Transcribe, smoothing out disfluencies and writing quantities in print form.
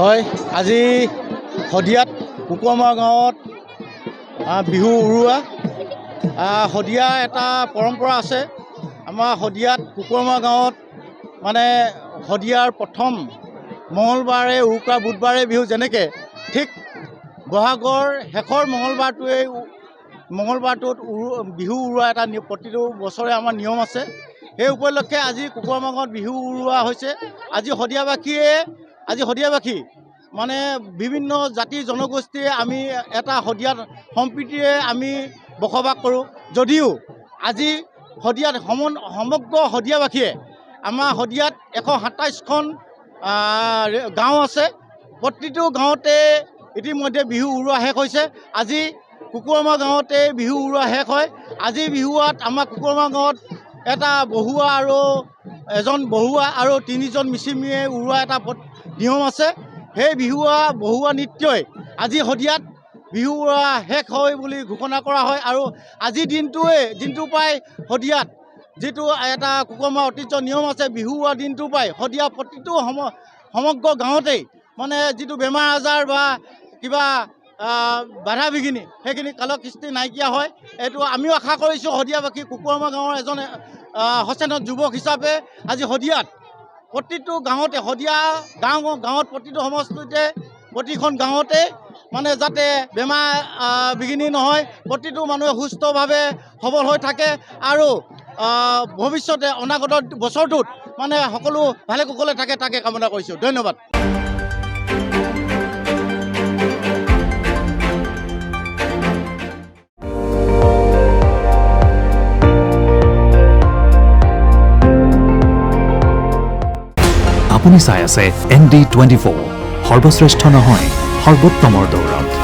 হয়, আজি শদিয়াত কুকুৰমাৰা গাঁৱত বিহু উৰুৱা। শদিয়া এটা পৰম্পৰা আছে। আমাৰ শদিয়াত কুকুৰমাৰা গাঁৱত মানে শদিয়াৰ প্ৰথম মঙলবাৰে উৰুকা, বুধবাৰে বিহু যেনেকৈ, ঠিক বহাগৰ শেষৰ মঙলবাৰটোত বিহু উৰুৱা এটা প্ৰতিটো বছৰে আমাৰ নিয়ম আছে। সেই উপলক্ষে আজি কুকুৰমাৰা গাঁৱত বিহু উৰুৱা হৈছে। আজি শদিয়াবাসী মানে বিভিন্ন জাতি জনগোষ্ঠীয়ে আমি এটা শদিয়াত সম্প্ৰীতিৰে আমি বসবাস কৰোঁ। যদিও আজি শদিয়াত সমগ্ৰ শদিয়াবাসীয়ে, আমাৰ শদিয়াত 127খন গাঁও আছে। প্ৰতিটো গাঁৱতে ইতিমধ্যে বিহু উৰুৱা শেষ হৈছে। আজি কুকুৰমাৰা গাঁৱতে বিহু উৰুৱা শেষ হয়। আজি বিহুৱাত আমাৰ কুকুৰমাৰা গাঁৱত এটা বহুৱা আৰু 3জন মিচিমিয়ে উৰুৱা এটা নিয়ম আছে। সেই বহুৱা নৃত্যই আজি শদিয়াত বিহু উৰুৱা শেষ হয় বুলি ঘোষণা কৰা হয়। আৰু আজিৰ দিনটো পাই শদিয়াত যিটো এটা কুকুৰমাৰা ঐতিহ্য নিয়ম আছে, বিহু উৰুৱা দিনটো পাই শদিয়া প্ৰতিটো সমগ্ৰ গাঁৱতেই মানে যিটো বেমাৰ আজাৰ বা কিবা বাধা বিঘিনি, সেইখিনি কালকৃষ্টি নাইকিয়া হয়। এইটো আমিও আশা কৰিছোঁ শদিয়াবাসী, কুকুৰমাৰা গাঁৱৰ এজন সচেতন যুৱক হিচাপে আজি শদিয়াত প্ৰতিটো গাঁৱতে, গাঁৱত প্ৰতিটো সমষ্টিতে, প্ৰতিখন গাঁৱতে মানে যাতে বেমাৰ বিঘিনি নহয়, প্ৰতিটো মানুহে সুস্থভাৱে সবল হৈ থাকে আৰু ভৱিষ্যতে অনাগত বছৰটোত মানে সকলো ভালে কুশলে থাকে, তাকে কামনা কৰিছোঁ। ধন্যবাদ। আপুনি চাই আছে ND24, সৰ্বশ্ৰেষ্ঠ নহয়, সৰ্বোত্তমৰ দৌৰত।